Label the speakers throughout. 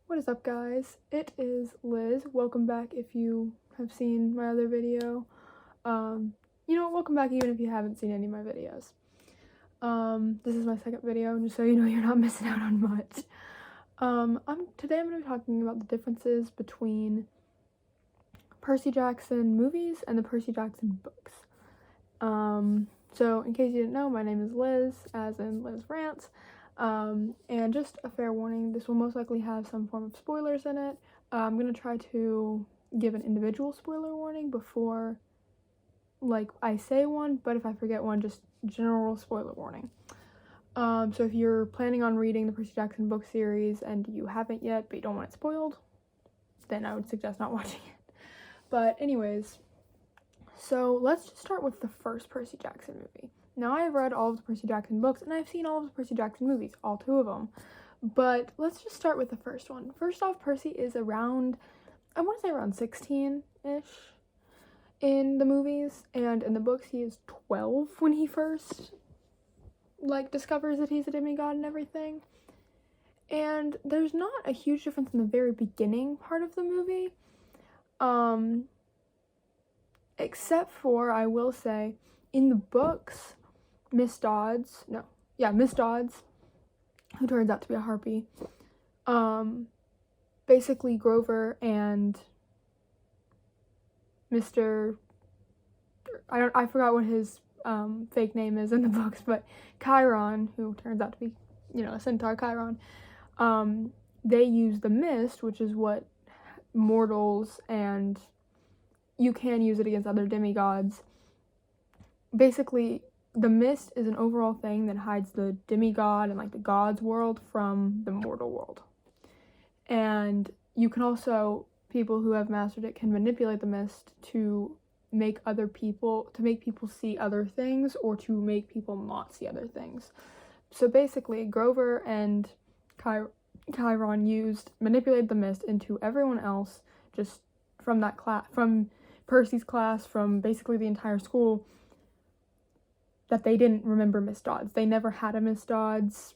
Speaker 1: What is up, guys? It is Liz. Welcome back if you have seen my other video. Welcome back even if you haven't seen any of my videos. This is my second video, just so you know you're not missing out on much. Today I'm going to be talking about the differences between Percy Jackson movies and the Percy Jackson books. So in case you didn't know, my name is Liz, as in Liz Rants. And just a fair warning, this will most likely have some form of spoilers in it. I'm going to try to give an individual spoiler warning before, I say one, but if I forget one, just general spoiler warning. So if you're planning on reading the Percy Jackson book series and you haven't yet, but you don't want it spoiled, then I would suggest not watching it. But anyways, so let's just start with the first Percy Jackson movie. Now, I have read all of the Percy Jackson books, and I've seen all of the Percy Jackson movies, all 2 of them. But let's just start with the first one. First off, Percy is around, I want to say around 16-ish in the movies, and in the books he is 12 when he first, discovers that he's a demigod and everything. And there's not a huge difference in the very beginning part of the movie. Except for, I will say, in the books, Miss Dodds, who turns out to be a harpy, basically Grover and I forgot what his fake name is in the books, but Chiron, who turns out to be, a centaur Chiron, they use the mist, which is what mortals, and you can use it against other demigods. Basically, the mist is an overall thing that hides the demigod and the gods world from the mortal world. And you can also, people who have mastered it can manipulate the mist to make people see other things, or to make people not see other things. So basically, Grover and Chiron manipulated the mist into everyone else, just from that class, from Percy's class, from basically the entire school, that they didn't remember Miss Dodds. They never had a Miss Dodds.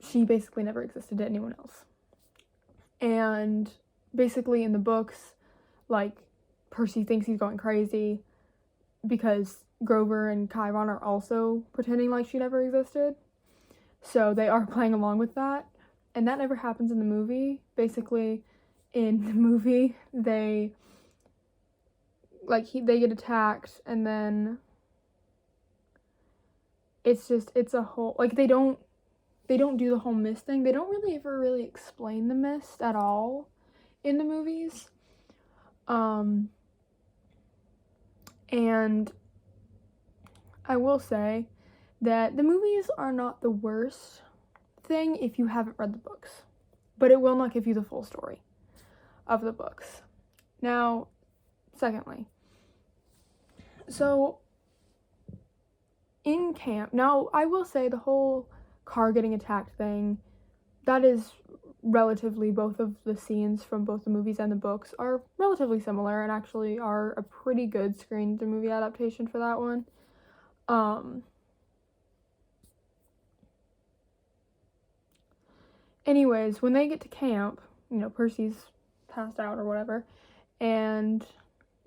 Speaker 1: She basically never existed to anyone else. And basically in the books, Percy thinks he's going crazy because Grover and Chiron are also pretending like she never existed. So they are playing along with that. And that never happens in the movie. Basically, in the movie, they get attacked, and then it's a whole, they don't do the whole mist thing. They don't really ever really explain the mist at all in the movies. And I will say that the movies are not the worst thing if you haven't read the books, but it will not give you the full story of the books. Now, secondly, so in camp, now I will say the whole car getting attacked thing, that is relatively, both of the scenes from both the movies and the books are relatively similar, and actually are a pretty good screen to movie adaptation for that one. Anyways, when they get to camp, Percy's passed out or whatever, and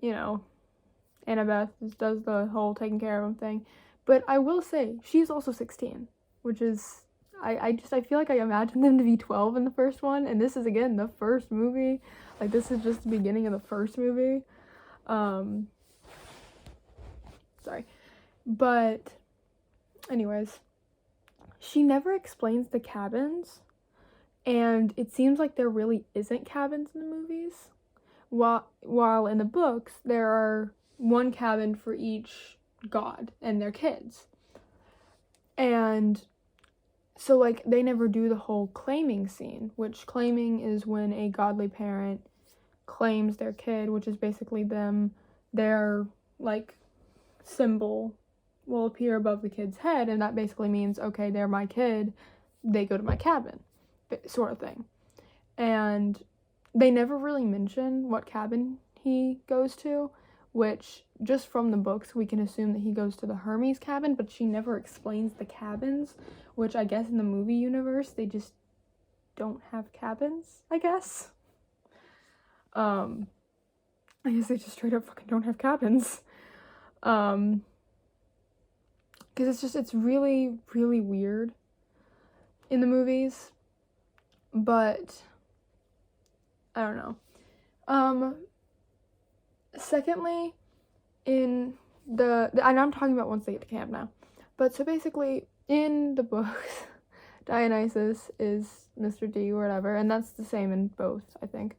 Speaker 1: Annabeth does the whole taking care of him thing. But I will say, she's also 16, which is, I feel like I imagined them to be 12 in the first one, and this is, again, the first movie. This is just the beginning of the first movie. Sorry. But, anyways, she never explains the cabins, and it seems like there really isn't cabins in the movies. While in the books, there are one cabin for each god and their kids. And so, they never do the whole claiming scene, which claiming is when a godly parent claims their kid, which is basically their, symbol will appear above the kid's head, and that basically means, okay, they're my kid, they go to my cabin, sort of thing. And they never really mention what cabin he goes to, which, just from the books, we can assume that he goes to the Hermes cabin, but she never explains the cabins, which I guess in the movie universe, they just don't have cabins, I guess. I guess they just straight up fucking don't have cabins. Because it's really, really weird in the movies. But, I don't know. Secondly, and I'm talking about once they get to camp now. But so basically, in the books, Dionysus is Mr. D or whatever, and that's the same in both, I think.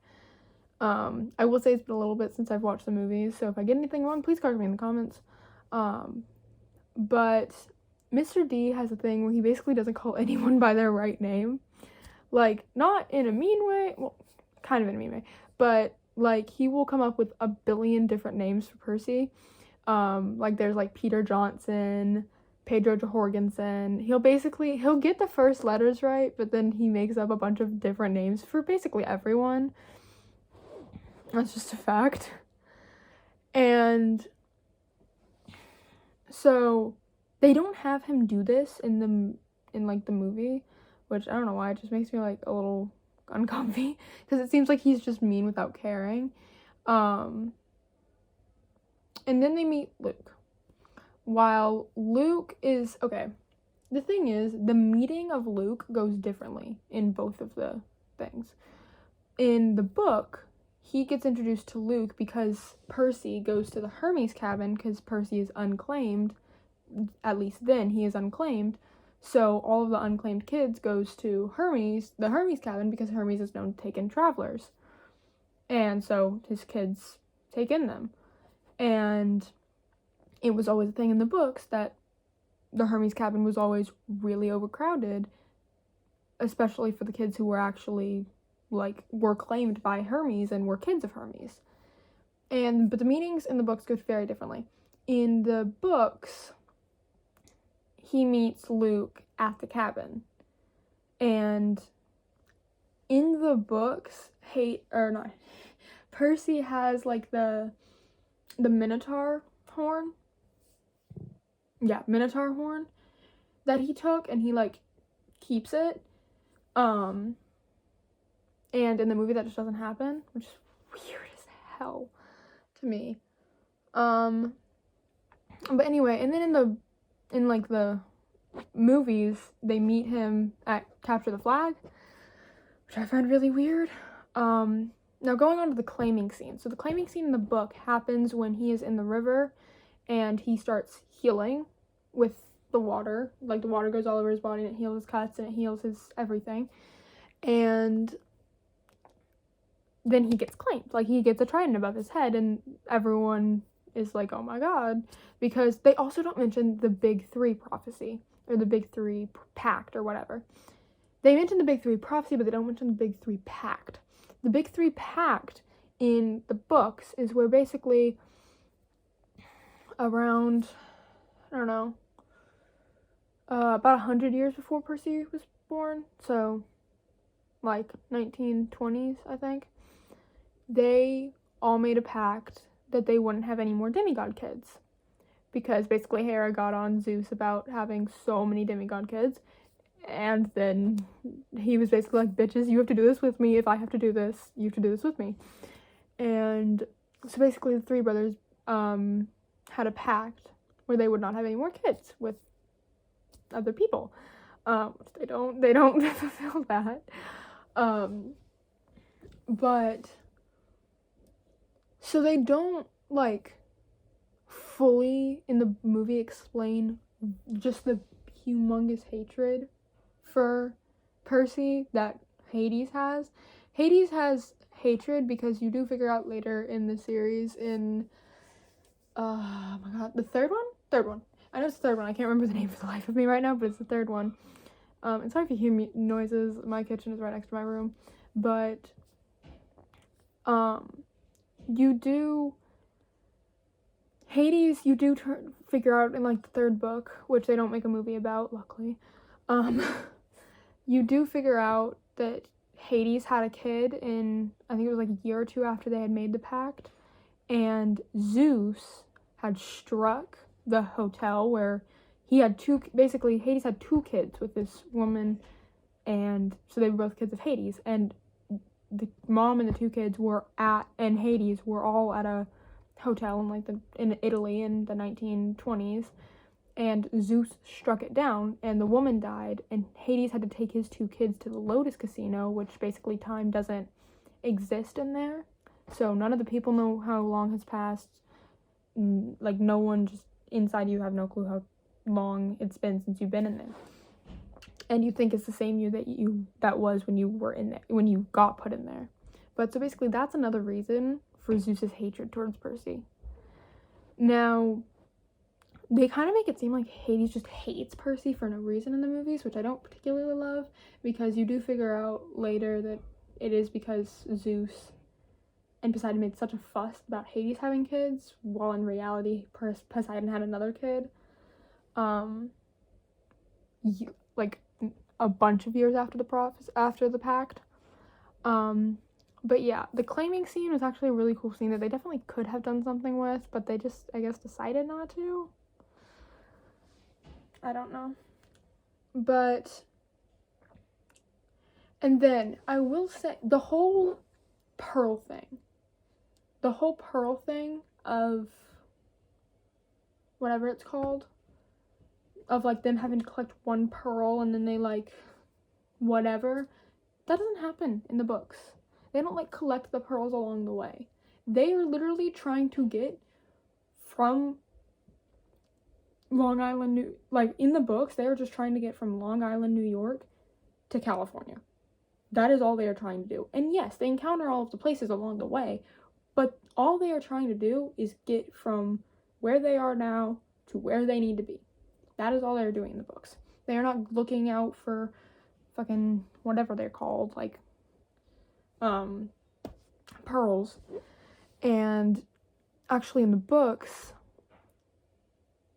Speaker 1: I will say it's been a little bit since I've watched the movies, so if I get anything wrong, please correct me in the comments. But Mr. D has a thing where he basically doesn't call anyone by their right name. Like, not in a mean way, well, kind of in a mean way, but, like, he will come up with a billion different names for Percy. Like, there's, like, Peter Johnson, Pedro Jorgensen. He'll get the first letters right, but then he makes up a bunch of different names for basically everyone. That's just a fact. And so they don't have him do this in the movie, which I don't know why, it just makes me like a little uncomfy, because it seems like he's just mean without caring. And then they meet Luke. While Luke is, okay, the thing is, the meeting of Luke goes differently in both of the things. In the book, he gets introduced to Luke because Percy goes to the Hermes cabin because Percy is unclaimed. At least then, he is unclaimed. So all of the unclaimed kids goes to the Hermes cabin, because Hermes is known to take in travelers. And so his kids take in them. And it was always a thing in the books that the Hermes cabin was always really overcrowded, especially for the kids who were actually, like, were claimed by Hermes and were kids of Hermes. But the meetings in the books go very differently. In the books, he meets Luke at the cabin. And in the books, Percy has, like, the Minotaur horn. Yeah, Minotaur horn that he took, and he, like, keeps it. And in the movie that just doesn't happen, which is weird as hell to me. But anyway, and then in the movies, they meet him at Capture the Flag, which I find really weird. Now going on to the claiming scene. So the claiming scene in the book happens when he is in the river and he starts healing with the water. Like, the water goes all over his body and it heals his cuts and it heals his everything. And then he gets claimed. Like, he gets a trident above his head and everyone is like, oh my god. Because they also don't mention the Big Three prophecy, or the Big Three pact, or whatever. They mention the Big Three prophecy, but they don't mention the Big Three pact. The Big Three pact in the books is where basically around, I don't know, about 100 years before Percy was born, so like 1920s, I think, they all made a pact that they wouldn't have any more demigod kids, because basically Hera got on Zeus about having so many demigod kids, and then he was basically like, bitches, you have to do this with me. If I have to do this, you have to do this with me. And so basically the three brothers had a pact where they would not have any more kids with other people. They don't fulfill that. But so they don't, like, fully in the movie explain just the humongous hatred for Percy that Hades has. Hades has hatred because you do figure out later in the series in, oh my god, the third one? I know it's the third one. I can't remember the name for the life of me right now, but it's the third one. And sorry if you hear noises. My kitchen is right next to my room. But, Hades, you do figure out in, like, the third book, which they don't make a movie about, luckily. You do figure out that Hades had a kid in, I think it was like a year or two after they had made the pact, and Zeus had struck the hotel where he had Hades had two kids with this woman and so they were both kids of Hades, and the mom and the two kids and Hades were all at a hotel in Italy in the 1920s, and Zeus struck it down, and the woman died, and Hades had to take his two kids to the Lotus Casino, which basically time doesn't exist in there, so none of the people know how long has passed. Like, no one, just inside you have no clue how long it's been since you've been in there, and you think it's the same you that was when you were in there, when you got put in there. But so basically that's another reason for Zeus's hatred towards Percy. Now, they kind of make it seem like Hades just hates Percy for no reason in the movies, which I don't particularly love, because you do figure out later that it is because Zeus and Poseidon made such a fuss about Hades having kids, while in reality Poseidon had another kid. Like a bunch of years after the pact. But yeah, the claiming scene was actually a really cool scene that they definitely could have done something with, but they just, I guess, decided not to. I don't know. But, and then I will say, the whole pearl thing of whatever it's called, of like them having to collect one pearl and then they like whatever, that doesn't happen in the books. They don't like collect the pearls along the way. They are literally trying to get from Long Island, like in the books, they are just trying to get from Long Island, New York to California. That is all they are trying to do. And yes, they encounter all of the places along the way, but all they are trying to do is get from where they are now to where they need to be. That is all they're doing in the books. They are not looking out for fucking whatever they're called, like, pearls. And actually in the books,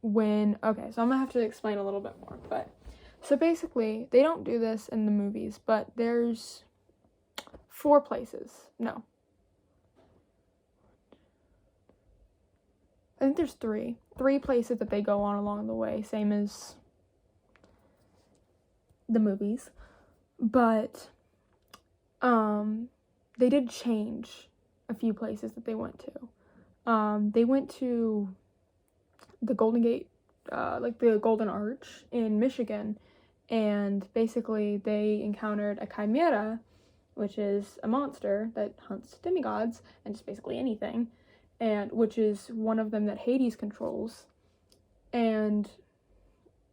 Speaker 1: so I'm gonna have to explain a little bit more, but, so basically, they don't do this in the movies, but there's 4 places, no. I think there's 3 places that they go on along the way, same as the movies, but, they did change a few places that they went to. They went to the Golden Gate, like the Golden Arch in Michigan, and basically they encountered a chimera, which is a monster that hunts demigods and just basically anything, and which is one of them that Hades controls, and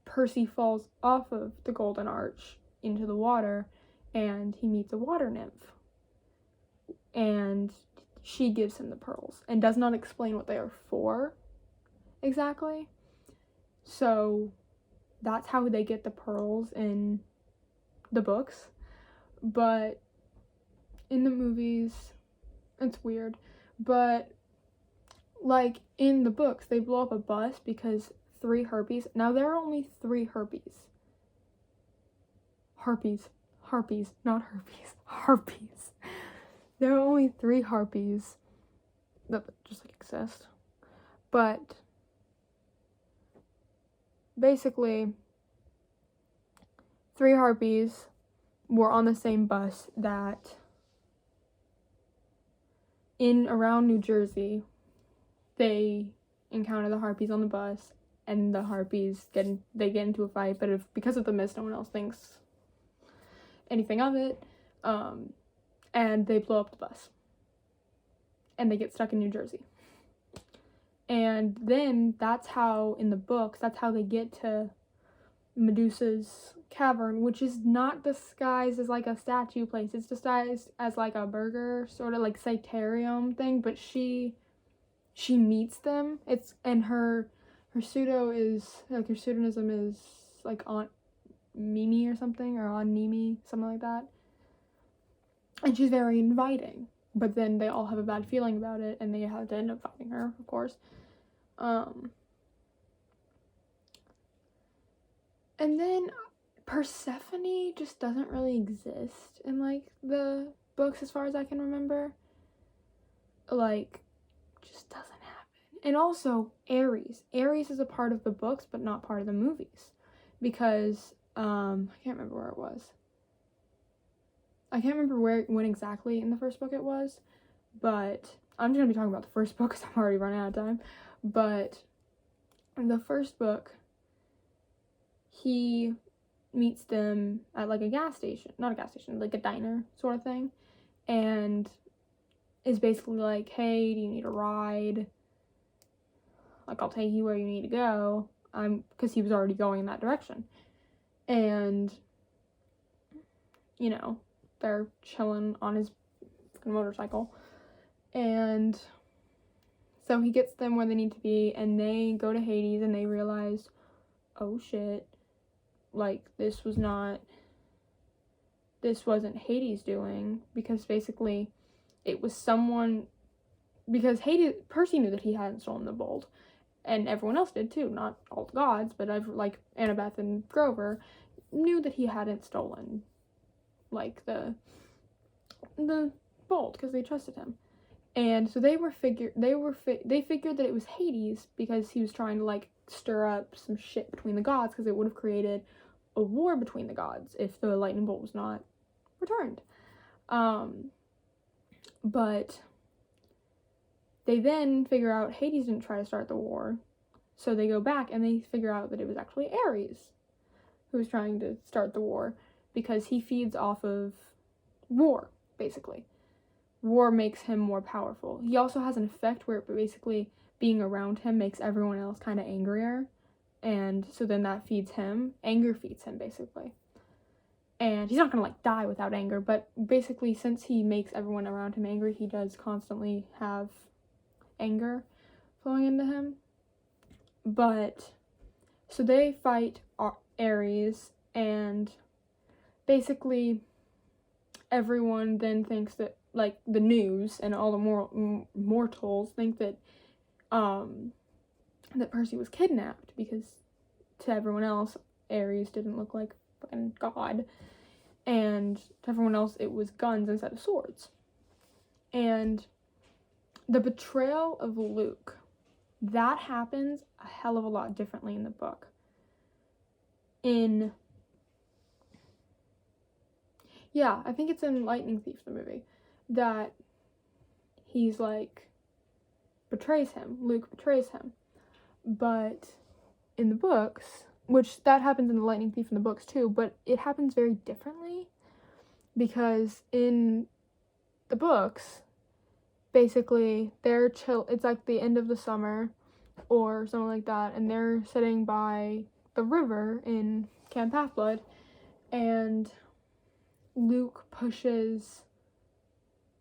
Speaker 1: Percy falls off of the Golden Arch into the water, and he meets a water nymph, and she gives him the pearls and does not explain what they are for exactly. So that's how they get the pearls in the books, but in the movies it's weird. But like in the books, they blow up a bus because 3 harpies, now there are only 3 harpies, not herpes, harpies. There are only 3 harpies that just like exist, but basically 3 harpies were on the same bus that in around New Jersey, they encounter the harpies on the bus, and the harpies get into a fight, but because of the mist, no one else thinks anything of it, and they blow up the bus, and they get stuck in New Jersey. And then that's how, in the books, that's how they get to Medusa's cavern, which is not disguised as like a statue place. It's disguised as like a burger, sort of like Cyterium thing, but she meets them. And her pseudonym is like Aunt Mimi or something, or Aunt Nimi, something like that. And she's very inviting, but then they all have a bad feeling about it, and they have to end up fighting her, of course. And then Persephone just doesn't really exist in like the books as far as I can remember. Like, just doesn't happen. And also Ares is a part of the books but not part of the movies, because I can't remember where it was. I can't remember when exactly in the first book it was, but I'm just gonna be talking about the first book because I'm already running out of time. But in the first book, he meets them at like a gas station, not a gas station, like a diner sort of thing, and is basically like, hey, do you need a ride? Like, I'll take you where you need to go. Because he was already going in that direction. And, you know, they're chilling on his motorcycle. And so he gets them where they need to be, and they go to Hades, and they realize, oh shit, like, this wasn't Hades doing, because basically it was someone, because Percy knew that he hadn't stolen the bolt, and everyone else did too, not all the gods, but like Annabeth and Grover knew that he hadn't stolen, like, the bolt, because they trusted him. And so they figured that it was Hades because he was trying to, like, stir up some shit between the gods, because it would have created a war between the gods if the lightning bolt was not returned. But they then figure out Hades didn't try to start the war, so they go back and they figure out that it was actually Ares who was trying to start the war, because he feeds off of war, basically. War makes him more powerful. He also has an effect where basically being around him makes everyone else kind of angrier, and so then that feeds him. Anger feeds him, basically. And he's not gonna, like, die without anger, but basically since he makes everyone around him angry, he does constantly have anger flowing into him. But so they fight Ares, and basically everyone then thinks that, like, the news and all the mortals think that that Percy was kidnapped, because to everyone else Ares didn't look like fucking God, and to everyone else it was guns instead of swords. And the betrayal of Luke, that happens a hell of a lot differently in the book. I think it's in Lightning Thief, the movie, that he's like, Luke betrays him. But in the books, which that happens in the Lightning Thief in the books too, but it happens very differently, because in the books, basically, it's like the end of the summer, or something like that, and they're sitting by the river in Camp Half-Blood, and Luke pushes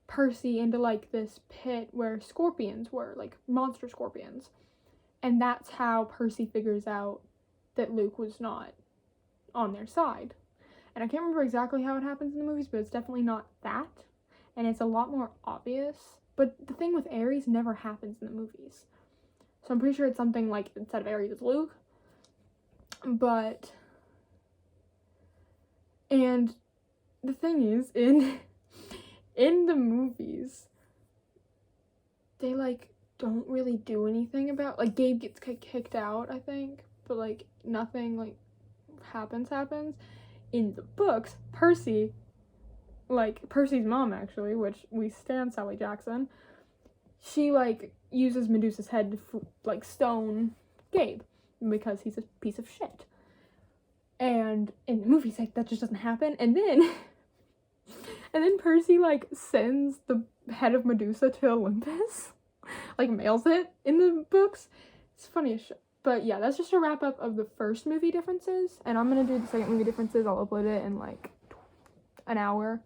Speaker 1: Percy into, like, this pit where scorpions were, like, monster scorpions, and that's how Percy figures out that Luke was not on their side. And I can't remember exactly how it happens in the movies, but it's definitely not that, and it's a lot more obvious. But the thing with Ares never happens in the movies, so I'm pretty sure it's something like, instead of Ares, it's Luke. And the thing is, in the movies, they, like, don't really do anything about, like, Gabe gets kicked out, I think, but, like, nothing, like, happens. In the books, Percy's mom, actually, which we stand Sally Jackson, she, like, uses Medusa's head to, like, stone Gabe, because he's a piece of shit. And in the movies, like, that just doesn't happen. And then Percy, like, sends the head of Medusa to Olympus, like, mails it in the books. It's funny as shit. But yeah, that's just a wrap up of the first movie differences, and I'm gonna do the second movie differences. I'll upload it in, like, an hour.